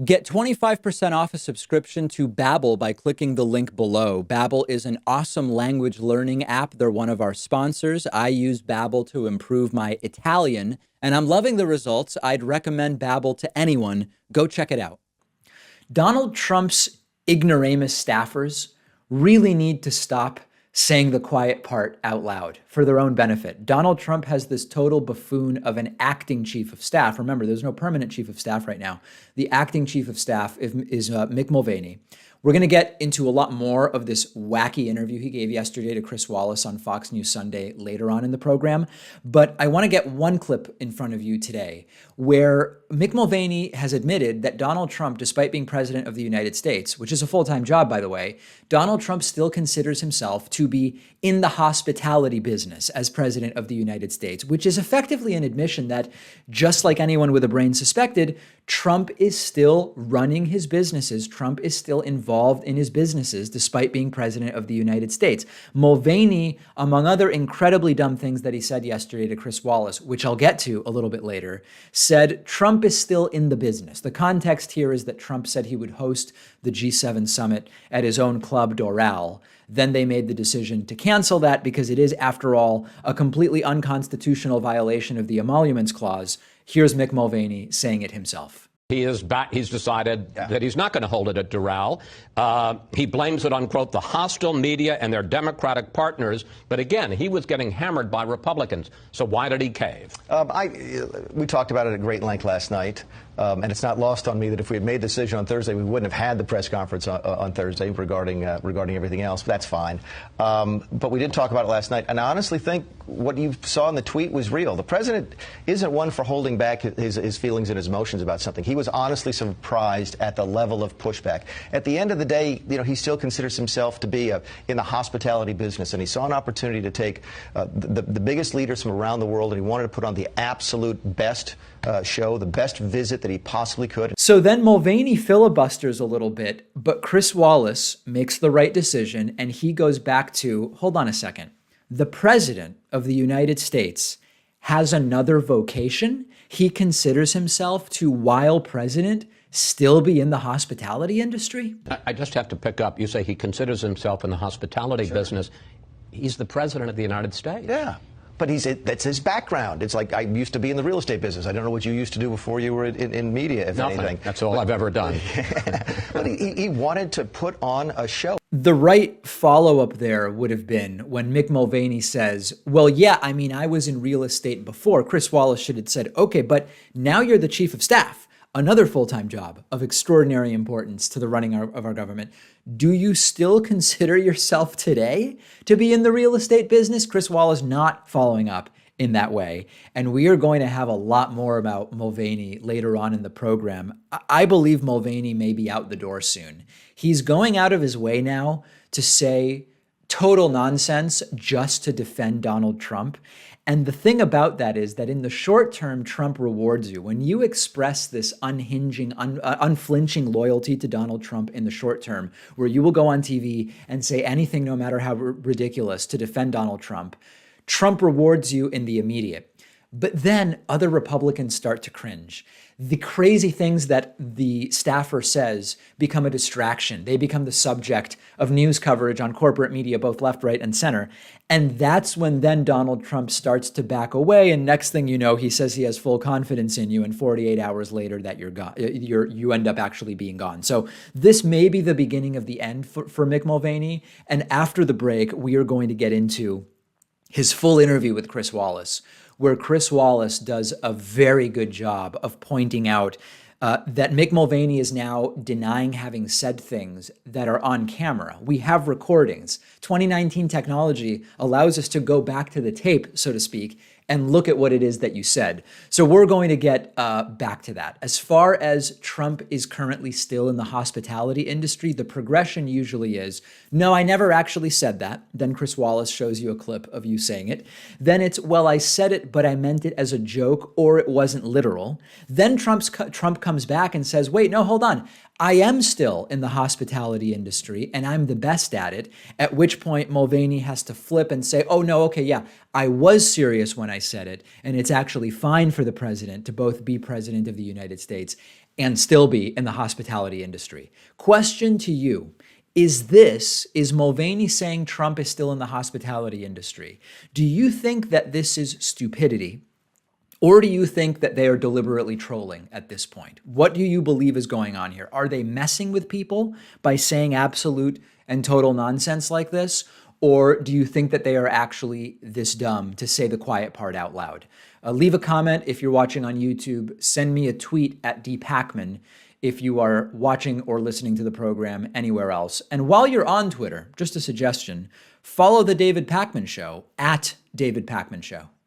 Get 25% off a subscription to Babbel by clicking the link below. Babbel is an awesome language learning app. They're one of our sponsors. I use Babbel to improve my Italian, and I'm loving the results. I'd recommend Babbel to anyone. Go check it out. Donald Trump's ignoramus staffers really need to stop saying the quiet part out loud for their own benefit. Donald Trump has this total buffoon of an acting chief of staff. Remember, there's no permanent chief of staff right now. The acting chief of staff is Mick Mulvaney. We're going to get into a lot more of this wacky interview he gave yesterday to Chris Wallace on Fox News Sunday later on in the program. But I want to get one clip in front of you today where Mick Mulvaney has admitted that Donald Trump, despite being president of the United States, which is a full-time job, by the way, Donald Trump still considers himself to be in the hospitality business as president of the United States, which is effectively an admission that, just like anyone with a brain suspected, Trump is still running his businesses. Trump is still involved in his businesses despite being president of the United States. Mulvaney, among other incredibly dumb things that he said yesterday to Chris Wallace, which I'll get to a little bit later, said Trump is still in the business. The context here is that Trump said he would host the G7 summit at his own Club Doral. Then they made the decision to cancel that because it is, after all, a completely unconstitutional violation of the Emoluments Clause. Here's Mick Mulvaney saying it himself. He's decided that he's not going to hold it at Doral. He blames it on, quote, the hostile media and their Democratic partners. But again, he was getting hammered by Republicans. So why did he cave? We talked about it at great length last night. And it's not lost on me that if we had made the decision on Thursday, we wouldn't have had the press conference on Thursday regarding everything else. But that's fine. But we did talk about it last night. And I honestly think what you saw in the tweet was real. The president isn't one for holding back his feelings and his emotions about something. He was honestly surprised at the level of pushback. At the end of the day, he still considers himself to be in the hospitality business. And he saw an opportunity to take the biggest leaders from around the world, and he wanted to put on the absolute best show, the best visit that he possibly could. So then Mulvaney filibusters a little bit, but Chris Wallace makes the right decision, and he goes back to, hold on a second, the president of the United States has another vocation. He considers himself to, while president, still be in the hospitality industry? I just have to pick up. You say he considers himself in the hospitality business. He's the president of the United States. Yeah. But that's his background. It's like, I used to be in the real estate business. I don't know what you used to do before you were in media, if Nothing. anything. That's all I've ever done. But he wanted to put on a show. The right follow-up there would have been when Mick Mulvaney says, well, yeah, I mean, I was in real estate before. Chris Wallace should have said, okay, but now you're the chief of staff, another full-time job of extraordinary importance to the running of our government. Do you still consider yourself today to be in the real estate business? Chris Wallace not following up in that way. And we are going to have a lot more about Mulvaney later on in the program. I believe Mulvaney may be out the door soon. He's going out of his way now to say total nonsense just to defend Donald Trump. And the thing about that is that in the short term, Trump rewards you. When you express this unhinging, unflinching loyalty to Donald Trump in the short term, where you will go on TV and say anything, no matter how ridiculous, to defend Donald Trump, Trump rewards you in the immediate. But then other Republicans start to cringe. The crazy things that the staffer says become a distraction. They become the subject of news coverage on corporate media, both left, right, and center. And that's when then Donald Trump starts to back away. And next thing you know, he says he has full confidence in you. And 48 hours later that you're gone, you end up actually being gone. So this may be the beginning of the end for Mick Mulvaney. And after the break, we are going to get into his full interview with Chris Wallace, where Chris Wallace does a very good job of pointing out that Mick Mulvaney is now denying having said things that are on camera. We have recordings. 2019 technology allows us to go back to the tape, so to speak, and look at what it is that you said. So we're going to get back to that. As far as Trump is currently still in the hospitality industry, the progression usually is, no, I never actually said that. Then Chris Wallace shows you a clip of you saying it. Then it's, well, I said it, but I meant it as a joke, or it wasn't literal. Then Trump comes back and says, wait, no, hold on. I am still in the hospitality industry and I'm the best at it, at which point Mulvaney has to flip and say, oh no, okay, yeah, I was serious when I said it, and it's actually fine for the president to both be president of the United States and still be in the hospitality industry. Question to you. Is Mulvaney saying Trump is still in the hospitality industry? Do you think that this is stupidity? Or do you think that they are deliberately trolling at this point? What do you believe is going on here? Are they messing with people by saying absolute and total nonsense like this? Or do you think that they are actually this dumb to say the quiet part out loud? Leave a comment if you're watching on YouTube. Send me a tweet at Pakman if you are watching or listening to the program anywhere else. And while you're on Twitter, just a suggestion, follow the David Pakman Show at David Pakman Show.